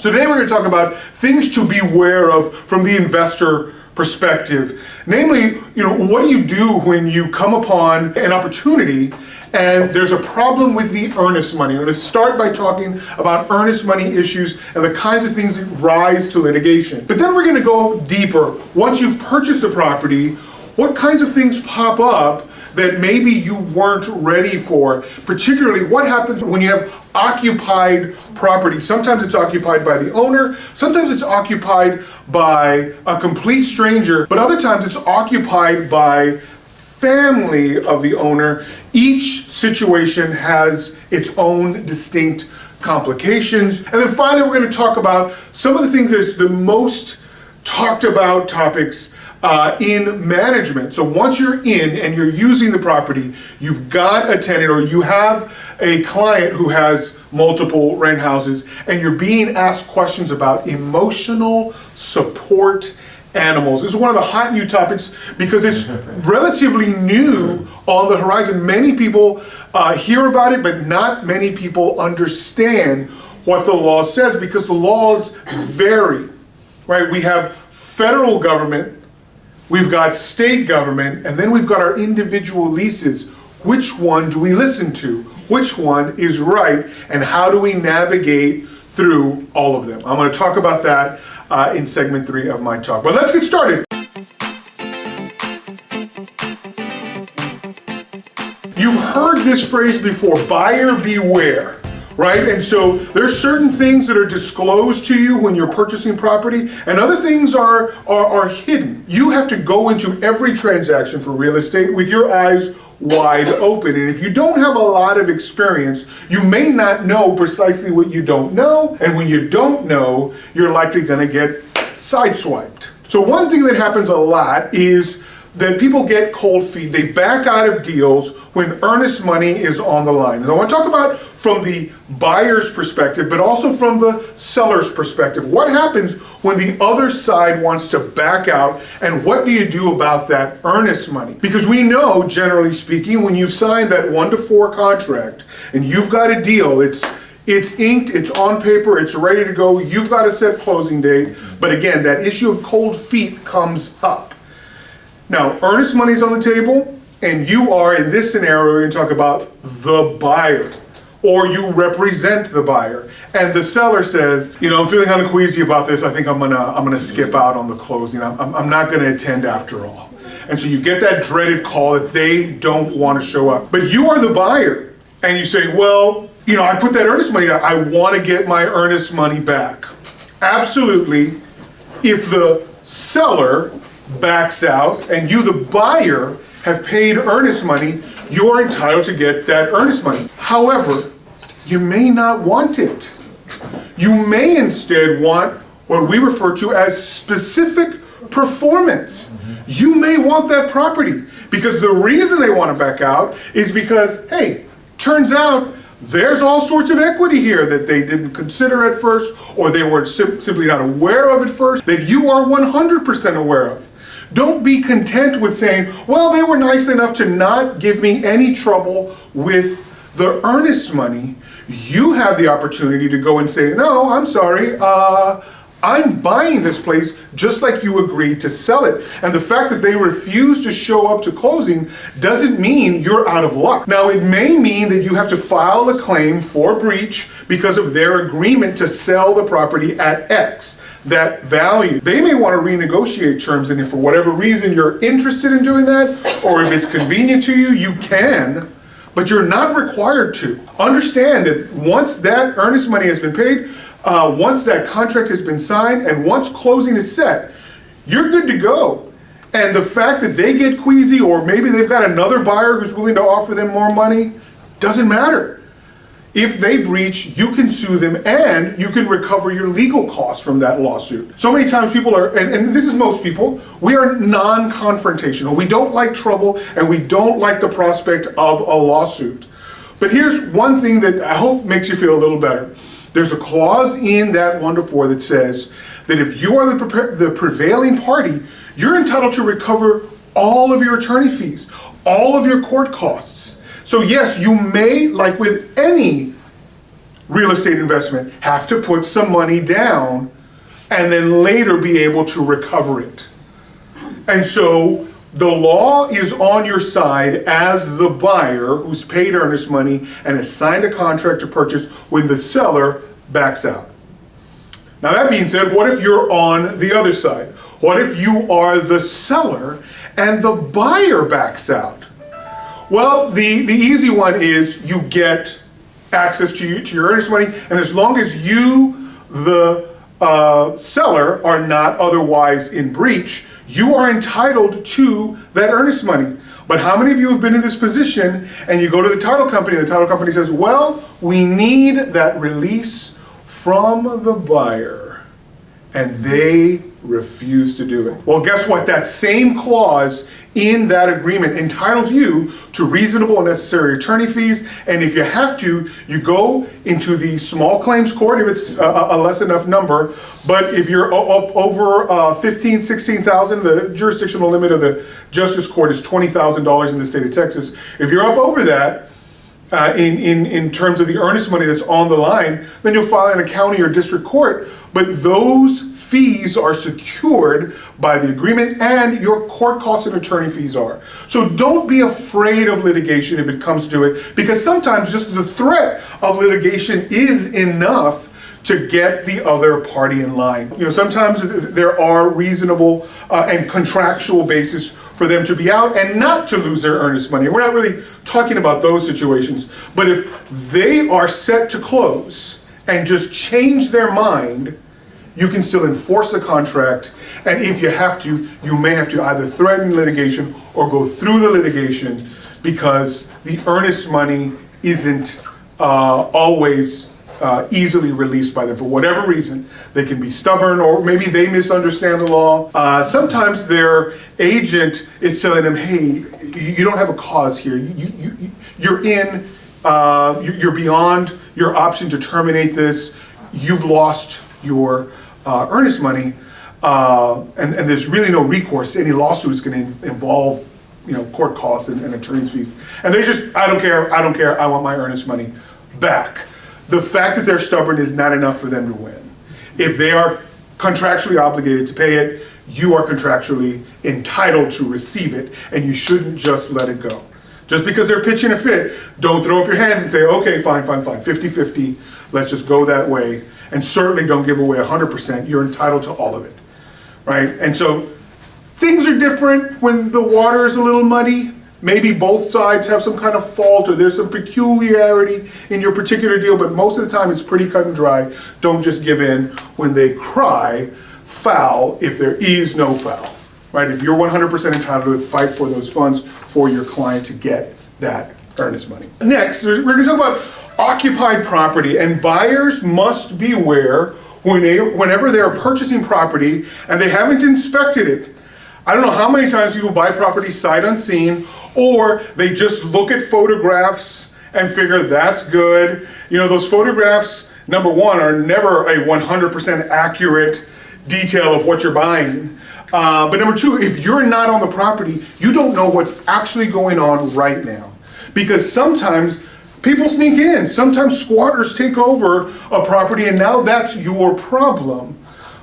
So today we're going to talk about things to beware of from the investor perspective. Namely, what do you do when you come upon an opportunity and there's a problem with the earnest money? I'm going to start by talking about earnest money issues and the kinds of things that rise to litigation. But then we're going to go deeper. Once you've purchased the property, what kinds of things pop up that maybe you weren't ready for? Particularly, what happens when you have occupied property? Sometimes it's occupied by the owner, sometimes it's occupied by a complete stranger, but other times it's occupied by family of the owner. Each situation has its own distinct complications. And then finally, we're going to talk about some of the things that's the most talked about topics in management. So once you're in and you're using the property, you've got a tenant or you have a client who has multiple rent houses, and you're being asked questions about emotional support animals. This is one of the hot new topics because it's relatively new on the horizon. Many people hear about it, but not many people understand what the law says because the laws vary, right? We have federal government, we've got state government, and then we've got our individual leases. Which one do we listen to? Which one is right? And how do we navigate through all of them? I'm going to talk about that in segment 3 of my talk. But let's get started. You've heard this phrase before, buyer beware. Right? And so there's certain things that are disclosed to you when you're purchasing property, and other things are hidden. You have to go into every transaction for real estate with your eyes wide open. And if you don't have a lot of experience, you may not know precisely what you don't know. And when you don't know, you're likely going to get sideswiped. So one thing that happens a lot is that people get cold feet. They back out of deals when earnest money is on the line. And I want to talk about from the buyer's perspective, but also from the seller's perspective. What happens when the other side wants to back out, and what do you do about that earnest money? Because we know, generally speaking, when you sign that 1-to-4 contract and you've got a deal, it's inked, it's on paper, it's ready to go, you've got a set closing date. But again, that issue of cold feet comes up. Now, earnest money is on the table, and you are, in this scenario, we're going to talk about the buyer, or you represent the buyer. And the seller says, I'm feeling kind of queasy about this. I think I'm gonna skip out on the closing. I'm not going to attend after all. And so you get that dreaded call that they don't want to show up. But you are the buyer, and you say, well, I put that earnest money down. I want to get my earnest money back. Absolutely. If the seller backs out and you, the buyer, have paid earnest money, you are entitled to get that earnest money. However, you may not want it. You may instead want what we refer to as specific performance. You may want that property because the reason they want to back out is because, hey, turns out there's all sorts of equity here that they didn't consider at first, or they were simply not aware of at first, that you are 100% aware of. Don't be content with saying, well, they were nice enough to not give me any trouble with the earnest money. You have the opportunity to go and say, no, I'm sorry, I'm buying this place just like you agreed to sell it. And the fact that they refuse to show up to closing doesn't mean you're out of luck. Now, it may mean that you have to file a claim for breach because of their agreement to sell the property at X, that value. They may want to renegotiate terms, and if for whatever reason you're interested in doing that, or if it's convenient to you, you can, but you're not required to. Understand that once that earnest money has been paid, once that contract has been signed, and once closing is set, you're good to go. And the fact that they get queasy, or maybe they've got another buyer who's willing to offer them more money, doesn't matter. If they breach, you can sue them and you can recover your legal costs from that lawsuit. So many times people are, and this is most people, we are non-confrontational. We don't like trouble and we don't like the prospect of a lawsuit. But here's one thing that I hope makes you feel a little better. There's a clause in that 1-to-4 that says that if you are the prevailing party, you're entitled to recover all of your attorney fees, all of your court costs. So yes, you may, like with any real estate investment, have to put some money down and then later be able to recover it. And so the law is on your side as the buyer who's paid earnest money and has signed a contract to purchase when the seller backs out. Now that being said, what if you're on the other side? What if you are the seller and the buyer backs out? Well, the easy one is you get access to your earnest money, and as long as you, the seller, are not otherwise in breach, you are entitled to that earnest money. But how many of you have been in this position and you go to the title company and the title company says, well, we need that release from the buyer, and they refuse to do it? Well, guess what? That same clause in that agreement entitles you to reasonable and necessary attorney fees, and if you have to, you go into the small claims court if it's a less enough number, but if you're up over 15, 16,000, the jurisdictional limit of the justice court is $20,000 in the state of Texas. If you're up over that, in terms of the earnest money that's on the line, then you'll file in a county or district court, but those fees are secured by the agreement, and your court costs and attorney fees are. So don't be afraid of litigation if it comes to it, because sometimes just the threat of litigation is enough to get the other party in line. You know, sometimes there are reasonable and contractual basis for them to be out and not to lose their earnest money. We're not really talking about those situations, but if they are set to close and just change their mind, you can still enforce the contract, and if you have to, you may have to either threaten litigation or go through the litigation, because the earnest money isn't always easily released by them. For whatever reason, they can be stubborn, or maybe they misunderstand the law. Sometimes their agent is telling them, hey, you don't have a cause here. You're beyond your option to terminate this. You've lost your earnest money, and there's really no recourse. Any lawsuit is going to involve, court costs and attorney's fees. And they just, I don't care, I want my earnest money back. The fact that they're stubborn is not enough for them to win. If they are contractually obligated to pay it, you are contractually entitled to receive it, and you shouldn't just let it go. Just because they're pitching a fit, don't throw up your hands and say, okay, fine, 50-50, let's just go that way. And certainly don't give away 100%, you're entitled to all of it, right? And so things are different when the water is a little muddy. Maybe both sides have some kind of fault, or there's some peculiarity in your particular deal, but most of the time it's pretty cut and dry. Don't just give in when they cry foul if there is no foul, right? If you're 100% entitled to fight for those funds for your client to get that earnest money. Next, we're going to talk about occupied property, and buyers must beware whenever they are purchasing property and they haven't inspected it. I don't know how many times people buy property sight unseen, or they just look at photographs and figure that's good. Those photographs, number one, are never a 100% accurate detail of what you're buying. But number two, if you're not on the property, you don't know what's actually going on right now. Because sometimes people sneak in. Sometimes squatters take over a property, and now that's your problem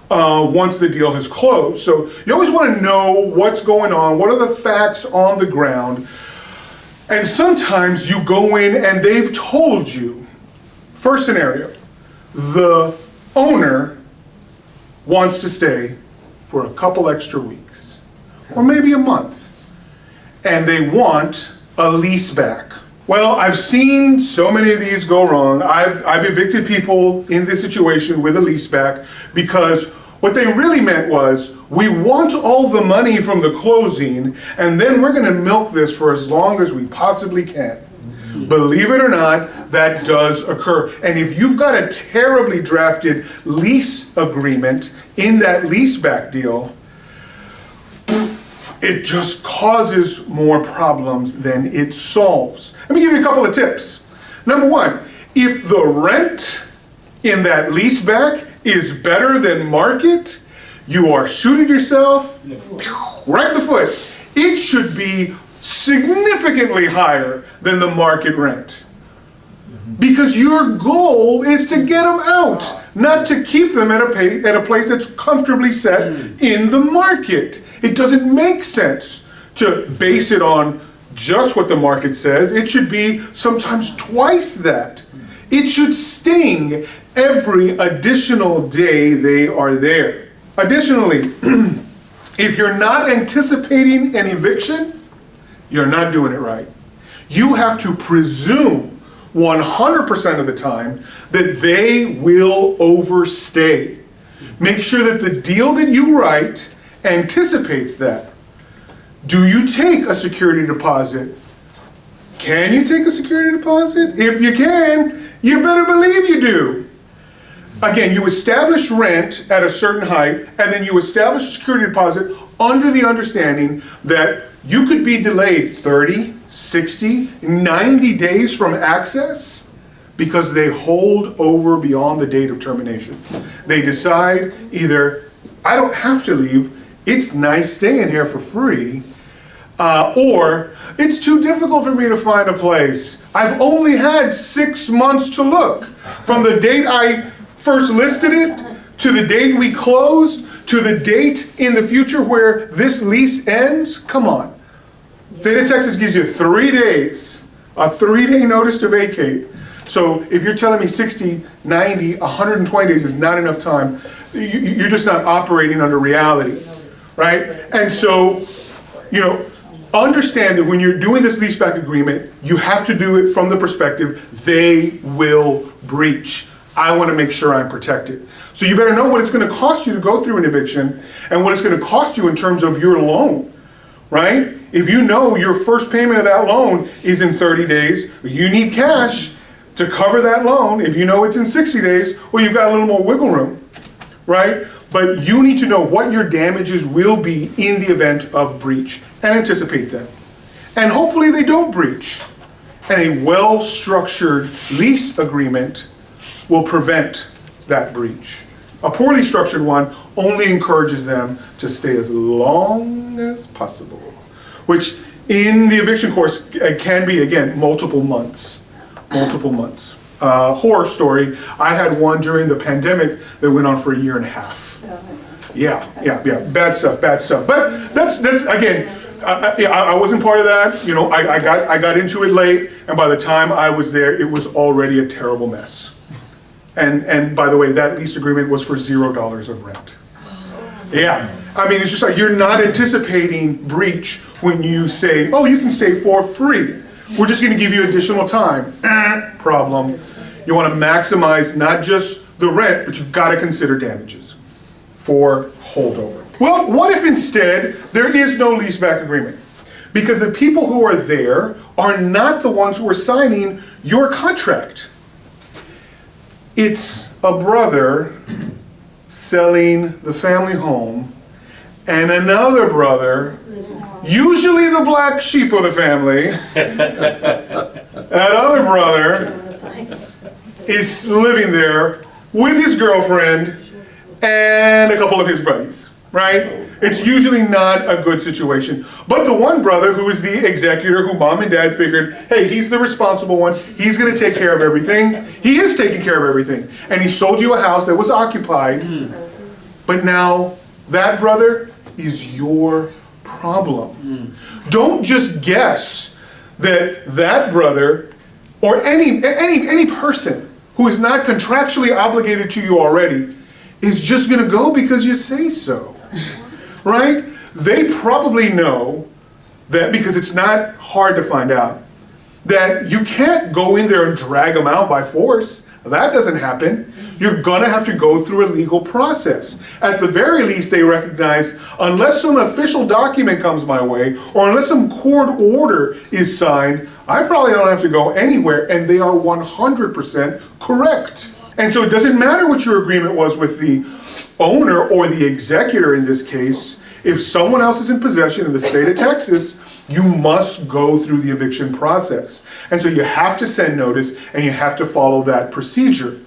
once the deal has closed. So you always want to know what's going on, what are the facts on the ground. And sometimes you go in and they've told you, first scenario, the owner wants to stay for a couple extra weeks, or maybe a month, and they want a lease back. Well, I've seen so many of these go wrong. I've evicted people in this situation with a lease back, because what they really meant was, we want all the money from the closing, and then we're going to milk this for as long as we possibly can. Mm-hmm. Believe it or not, that does occur. And if you've got a terribly drafted lease agreement in that lease back deal, it just causes more problems than it solves. Let me give you a couple of tips. Number one, if the rent in that lease back is better than market, you are shooting yourself right in the foot. It should be significantly higher than the market rent. Because your goal is to get them out, not to keep them at a place that's comfortably set in the market. It doesn't make sense to base it on just what the market says. It should be sometimes twice that. It should sting every additional day they are there. Additionally, if you're not anticipating an eviction, you're not doing it right. You have to presume 100% of the time that they will overstay. Make sure that the deal that you write anticipates that. Do you take a security deposit? Can you take a security deposit? If you can, you better believe you do. Again, you establish rent at a certain height, and then you establish a security deposit under the understanding that you could be delayed 30, 60, 90 days from access because they hold over beyond the date of termination. They decide either, I don't have to leave, it's nice staying here for free, or it's too difficult for me to find a place. I've only had 6 months to look. From the date I first listed it, to the date we closed, to the date in the future where this lease ends. Come on. State of Texas gives you 3 days, a 3-day notice to vacate. So if you're telling me 60, 90, 120 days is not enough time, you're just not operating under reality, right? And so, understand that when you're doing this leaseback agreement, you have to do it from the perspective, they will breach. I want to make sure I'm protected. So you better know what it's going to cost you to go through an eviction and what it's going to cost you in terms of your loan, right? If you know your first payment of that loan is in 30 days, you need cash to cover that loan. If you know it's in 60 days, well, you've got a little more wiggle room, right? But you need to know what your damages will be in the event of breach and anticipate them. And hopefully they don't breach. And a well-structured lease agreement will prevent that breach. A poorly structured one only encourages them to stay as long as possible, which in the eviction course can be, again, multiple months. Horror story, I had one during the pandemic that went on for 1.5 years. Yeah, bad stuff. But that's again, I wasn't part of that. I got into it late, and by the time I was there, it was already a terrible mess. And by the way, that lease agreement was for $0 of rent. Yeah, I mean, it's just like you're not anticipating breach when you say, oh, you can stay for free. We're just going to give you additional time. Problem. You want to maximize not just the rent, but you've got to consider damages for holdover. Well, what if instead there is no leaseback agreement? Because the people who are there are not the ones who are signing your contract. It's a brother selling the family home and another brother, usually the black sheep of the family, that other brother is living there with his girlfriend and a couple of his buddies, right? It's usually not a good situation. But the one brother who is the executor, who mom and dad figured, hey, he's the responsible one, he's gonna take care of everything. He is taking care of everything. And he sold you a house that was occupied, but now that brother is your problem. Don't just guess that that brother or any person who is not contractually obligated to you already is just gonna go because you say so. Right? They probably know that, because it's not hard to find out, that you can't go in there and drag them out by force. That doesn't happen. You're gonna have to go through a legal process. At the very least, they recognize, unless some official document comes my way, or unless some court order is signed, I probably don't have to go anywhere, and they are 100% correct. And so it doesn't matter what your agreement was with the owner or the executor in this case. If someone else is in possession in the state of Texas, you must go through the eviction process. And so you have to send notice and you have to follow that procedure.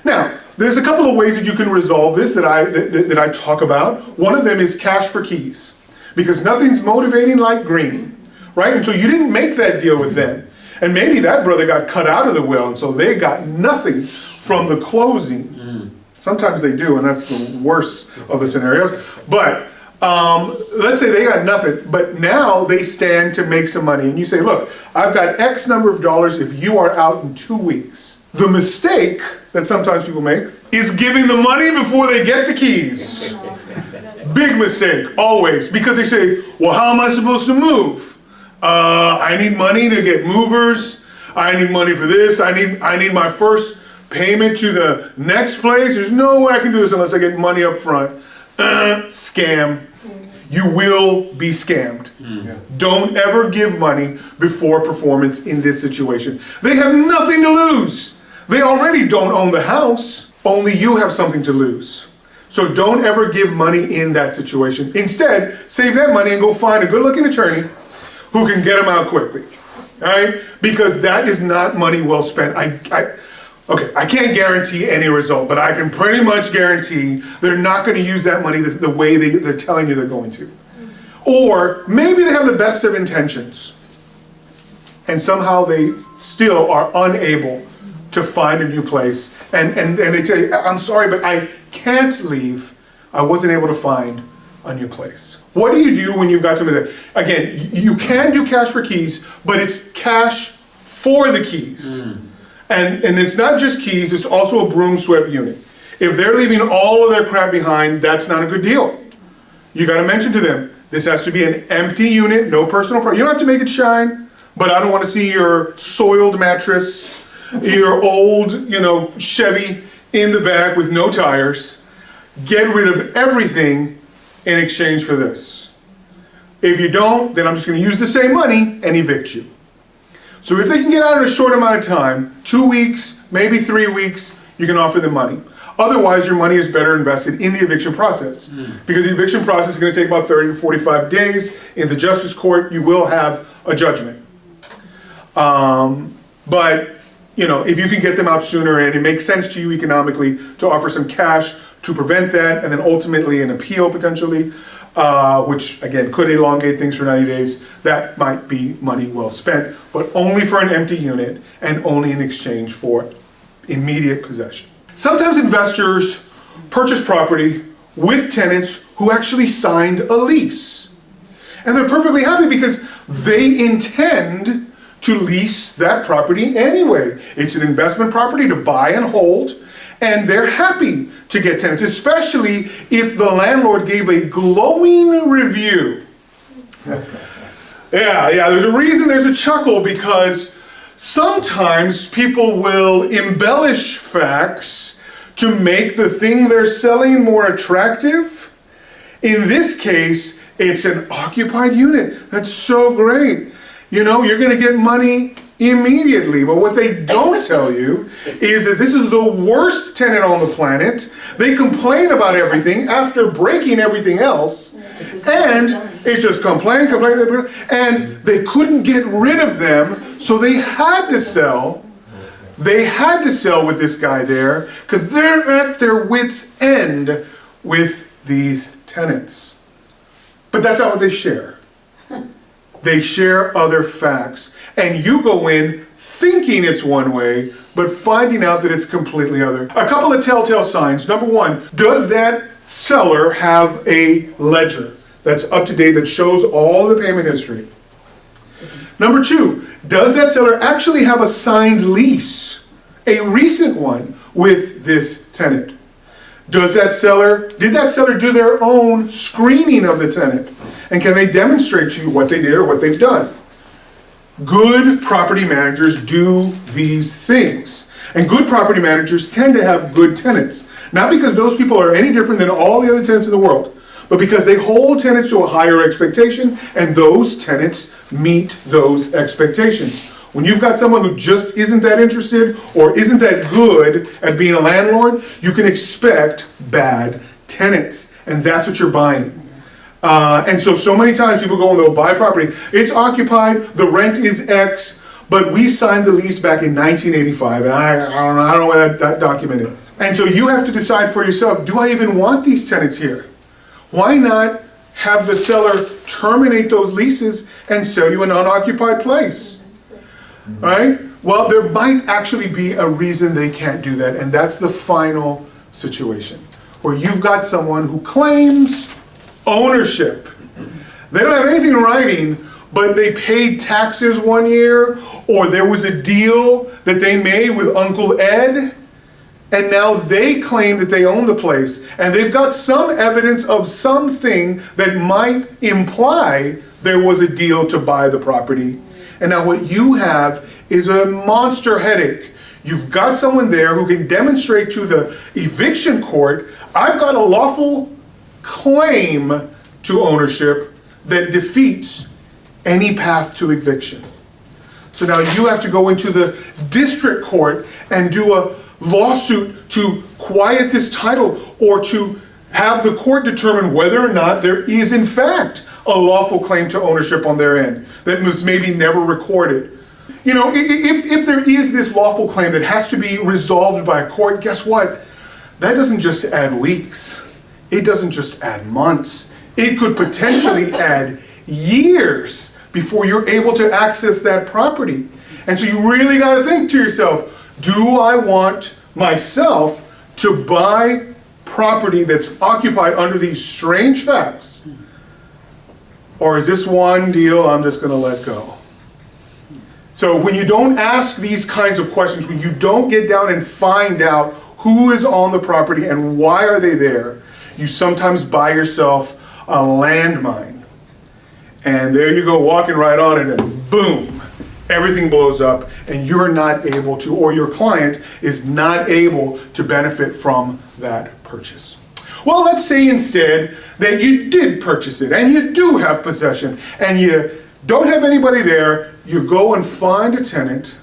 Now, there's a couple of ways that you can resolve this that I talk about. One of them is cash for keys, because nothing's motivating like green, right? And so you didn't make that deal with them. And maybe that brother got cut out of the will, and so they got nothing from the closing. Sometimes they do, and that's the worst of the scenarios. But let's say they got nothing, but now they stand to make some money. And you say, look, I've got X number of dollars if you are out in 2 weeks. The mistake that sometimes people make is giving the money before they get the keys. Big mistake, always. Because they say, well, how am I supposed to move? I need money to get movers. I need money for this. I need my first payment to the next place. There's no way I can do this unless I get money up front. Scam. You will be scammed. Don't ever give money before performance in this situation. They have nothing to lose. They already don't own the house. Only you have something to lose. So don't ever give money in that situation. Instead, save that money and go find a good-looking attorney who can get them out quickly. All right? Because that is not money well spent. Okay, I can't guarantee any result, but I can pretty much guarantee they're not going to use that money the way they're telling you they're going to. Or maybe they have the best of intentions, and somehow they still are unable to find a new place. And they tell you, I'm sorry, but I can't leave. I wasn't able to find a new place. What do you do when you've got somebody that, again, you can do cash for keys, but it's cash for the keys. And it's not just keys, it's also a broom swept unit. If they're leaving all of their crap behind, that's not a good deal. You gotta mention to them, this has to be an empty unit, no personal property. You don't have to make it shine, but I don't want to see your soiled mattress, your old, Chevy in the back with no tires. Get rid of everything in exchange for this. If you don't, then I'm just going to use the same money and evict you. So if they can get out in a short amount of time, 2 weeks, maybe 3 weeks, you can offer them money. Otherwise, your money is better invested in the eviction process. Because the eviction process is going to take about 30 to 45 days. In the justice court, you will have a judgment. But, if you can get them out sooner and it makes sense to you economically to offer some cash to prevent that, and then ultimately an appeal potentially, which again could elongate things for 90 days, that might be money well spent, but only for an empty unit and only in exchange for immediate possession. Sometimes investors purchase property with tenants who actually signed a lease. And they're perfectly happy because they intend to lease that property anyway. It's an investment property to buy and hold, and they're happy to get tenants, especially if the landlord gave a glowing review. Yeah, there's a reason there's a chuckle, because sometimes people will embellish facts to make the thing they're selling more attractive. In this case, it's an occupied unit. That's so great. You're going to get money immediately. But what they don't tell you is that this is the worst tenant on the planet. They complain about everything after breaking everything else. And it's just complain, and they couldn't get rid of them, so they had to sell. They had to sell with this guy there because they're at their wits' end with these tenants. But that's not what they share. They share other facts. And you go in thinking it's one way, but finding out that it's completely other. A couple of telltale signs. Number one, does that seller have a ledger that's up to date that shows all the payment history? Number two, does that seller actually have a signed lease, a recent one, with this tenant? Did that seller do their own screening of the tenant? And can they demonstrate to you what they did or what they've done? Good property managers do these things. And good property managers tend to have good tenants. Not because those people are any different than all the other tenants in the world, but because they hold tenants to a higher expectation, and those tenants meet those expectations. When you've got someone who just isn't that interested or isn't that good at being a landlord, you can expect bad tenants. And that's what you're buying. And so many times people go and they'll buy property. It's occupied, the rent is X, but we signed the lease back in 1985, and I don't know where that document is. And so you have to decide for yourself, do I even want these tenants here? Why not have the seller terminate those leases and sell you an unoccupied place? right? Well, there might actually be a reason they can't do that, and that's the final situation, where you've got someone who claims ownership. They don't have anything in writing, but they paid taxes one year, or there was a deal that they made with Uncle Ed, and now they claim that they own the place, and they've got some evidence of something that might imply there was a deal to buy the property. And now what you have is a monster headache. You've got someone there who can demonstrate to the eviction court, I've got a lawful claim to ownership that defeats any path to eviction. So now you have to go into the district court and do a lawsuit to quiet this title, or to have the court determine whether or not there is in fact a lawful claim to ownership on their end that was maybe never recorded. You know, if there is this lawful claim that has to be resolved by a court, guess what? That doesn't just add weeks. It doesn't just add months. It could potentially add years before you're able to access that property. And so you really got to think to yourself, do I want myself to buy property that's occupied under these strange facts? Or is this one deal I'm just going to let go? So when you don't ask these kinds of questions, when you don't get down and find out who is on the property and why are they there, you sometimes buy yourself a landmine. And there you go, walking right on it, and boom, everything blows up, and you're not able to, or your client is not able to benefit from that purchase. Well, let's say instead that you did purchase it, and you do have possession, and you don't have anybody there. You go and find a tenant,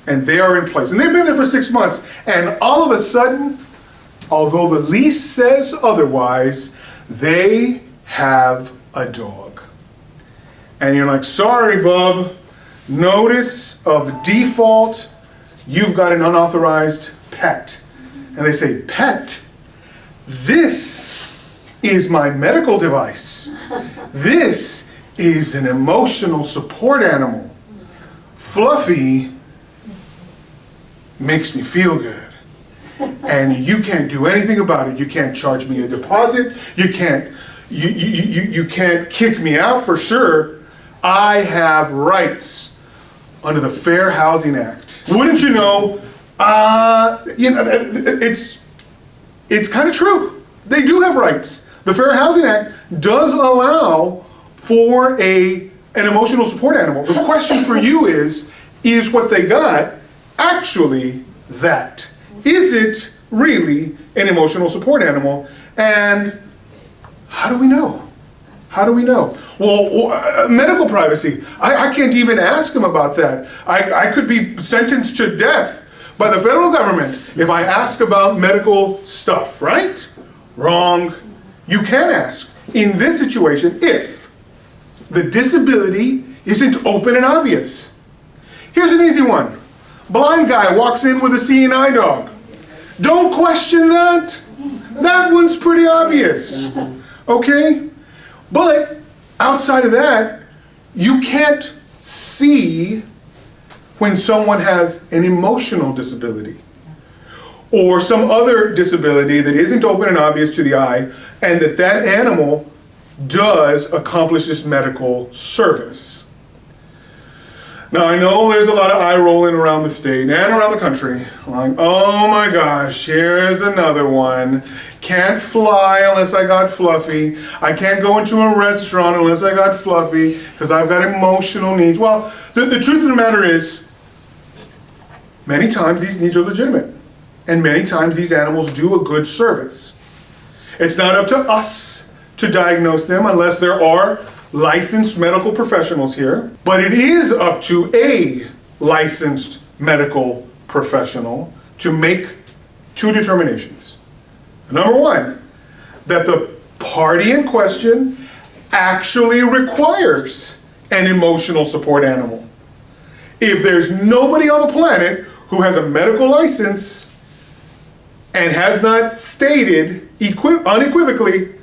and they are in place, and they've been there for 6 months, and all of a sudden, although the lease says otherwise, they have a dog. And you're like, sorry, bub, notice of default, you've got an unauthorized pet. And they say, pet? This is my medical device. This is an emotional support animal. Fluffy makes me feel good. And you can't do anything about it. You can't charge me a deposit. You can't kick me out for sure. I have rights under the Fair Housing Act. Wouldn't you know, it's kind of true. They do have rights. The Fair Housing Act does allow for an emotional support animal. The question for you is what they got actually that? Is it really an emotional support animal? And how do we know? How do we know? Well, medical privacy. I can't even ask them about that. I could be sentenced to death by the federal government if I ask about medical stuff, right? Wrong. You can ask. In this situation, if the disability isn't open and obvious. Here's an easy one. Blind guy walks in with a seeing eye dog. Don't question that. That one's pretty obvious. Okay? But outside of that, you can't see when someone has an emotional disability or some other disability that isn't open and obvious to the eye, and that animal does accomplish this medical service. Now, I know there's a lot of eye rolling around the state and around the country. Like, oh my gosh, here's another one. Can't fly unless I got Fluffy. I can't go into a restaurant unless I got Fluffy because I've got emotional needs. Well, the truth of the matter is, many times these needs are legitimate. And many times these animals do a good service. It's not up to us to diagnose them unless there are licensed medical professionals here, but it is up to a licensed medical professional to make two determinations. Number one, that the party in question actually requires an emotional support animal. If there's nobody on the planet who has a medical license and has not stated unequivocally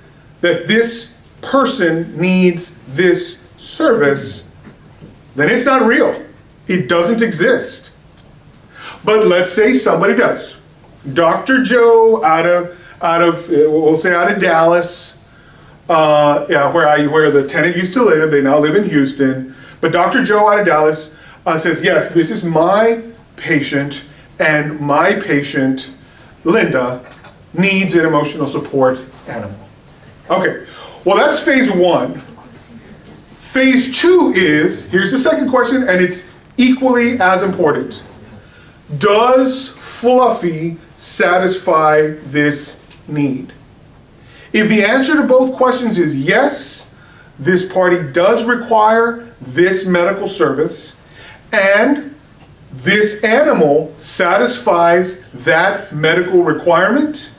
that this person needs this service, then it's not real. It doesn't exist. But let's say somebody does. Dr. Joe out of we'll say out of Dallas, where the tenant used to live. They now live in Houston. But Dr. Joe out of Dallas says, yes, this is my patient, and my patient, Linda, needs an emotional support animal. Okay, well, that's phase one. Phase two is, here's the second question, and it's equally as important. Does Fluffy satisfy this need? If the answer to both questions is yes, this party does require this medical service, and this animal satisfies that medical requirement,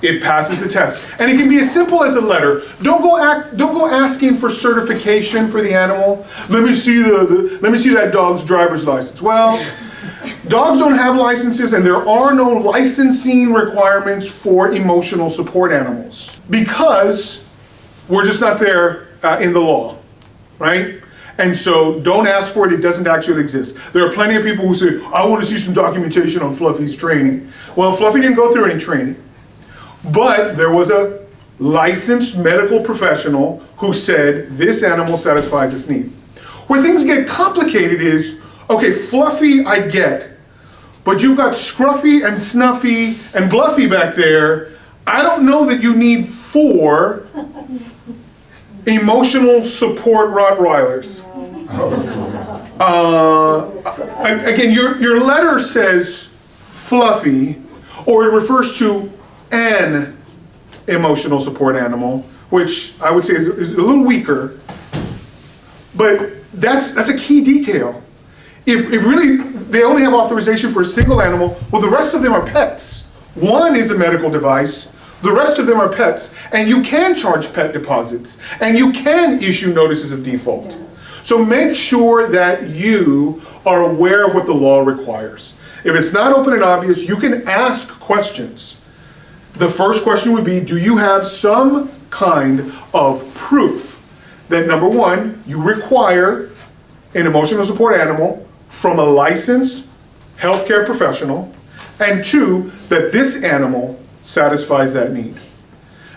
it passes the test. And it can be as simple as a letter. Don't go asking for certification for the animal. Let me see that dog's driver's license. Well, dogs don't have licenses, and there are no licensing requirements for emotional support animals because we're just not there in the law, right? And so don't ask for it, it doesn't actually exist. There are plenty of people who say, I want to see some documentation on Fluffy's training. Well, Fluffy didn't go through any training, but there was a licensed medical professional who said this animal satisfies its need. Where things get complicated is, okay, Fluffy I get, but you've got Scruffy and Snuffy and Bluffy back there. I don't know that you need 4 emotional support Rottweilers. Again, your letter says Fluffy, or it refers to an emotional support animal, which I would say is a little weaker, but that's a key detail. If really they only have authorization for a single animal, well, the rest of them are pets. One is a medical device, the rest of them are pets, and you can charge pet deposits, and you can issue notices of default. So make sure that you are aware of what the law requires. If it's not open and obvious, you can ask questions. The first question would be, do you have some kind of proof that, number one, you require an emotional support animal from a licensed healthcare professional, and 2, that this animal satisfies that need.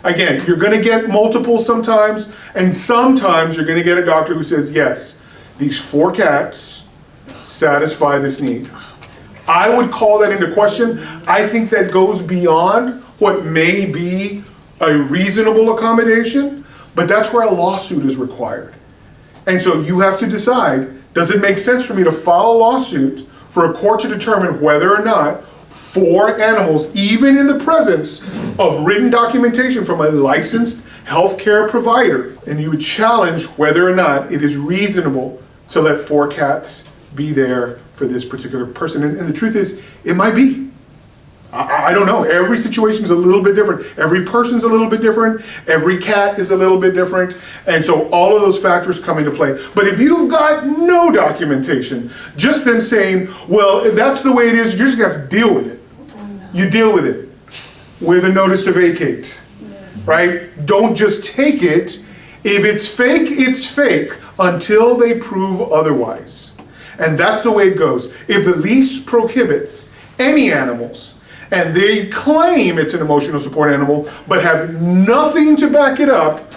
Again, you're going to get multiple sometimes, and sometimes you're going to get a doctor who says, yes, these 4 cats satisfy this need. I would call that into question. I think that goes beyond what may be a reasonable accommodation, but that's where a lawsuit is required. And so you have to decide, does it make sense for me to file a lawsuit for a court to determine whether or not 4 animals, even in the presence of written documentation from a licensed healthcare provider, and you would challenge whether or not it is reasonable to let 4 cats be there for this particular person. And the truth is, it might be. I don't know. Every situation is a little bit different. Every person's a little bit different. Every cat is a little bit different. And so all of those factors come into play. But if you've got no documentation, just them saying, well, if that's the way it is, you're just going to have to deal with it. You deal with it with a notice to vacate, right? Don't just take it. If it's fake until they prove otherwise. And that's the way it goes. If the lease prohibits any animals, and they claim it's an emotional support animal, but have nothing to back it up,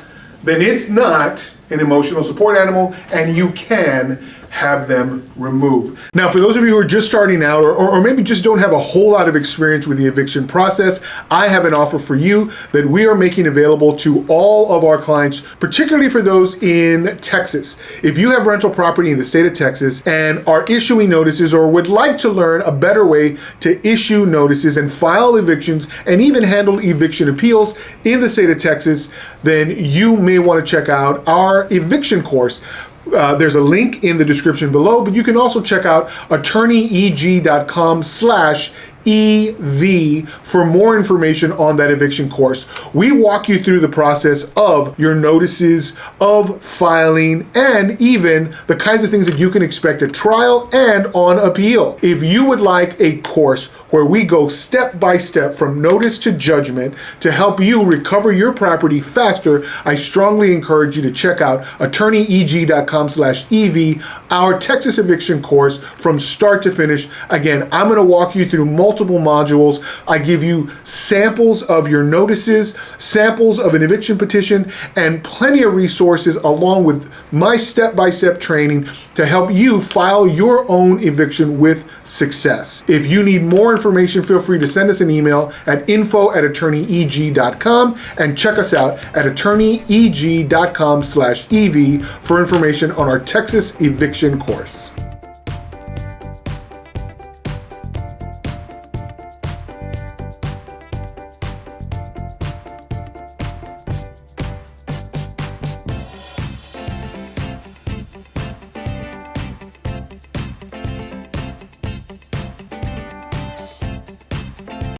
then it's not an emotional support animal, and you can have them removed. Now, for those of you who are just starting out, or maybe just don't have a whole lot of experience with the eviction process, I have an offer for you that we are making available to all of our clients, particularly for those in Texas. If you have rental property in the state of Texas and are issuing notices, or would like to learn a better way to issue notices and file evictions and even handle eviction appeals in the state of Texas, then you may want to check out our eviction course. There's a link in the description below, but you can also check out attorneyeg.com/eviction EV for more information on that eviction course. We walk you through the process of your notices, of filing, and even the kinds of things that you can expect at trial and on appeal. If you would like a course where we go step by step from notice to judgment to help you recover your property faster, I strongly encourage you to check out attorneyeg.com/EV, our Texas eviction course from start to finish. Again, I'm going to walk you through multiple modules. I give you samples of your notices, samples of an eviction petition, and plenty of resources along with my step-by-step training to help you file your own eviction with success. If you need more information, feel free to send us an email at info@attorneyeg.com and check us out at attorneyeg.com/EV for information on our Texas eviction course.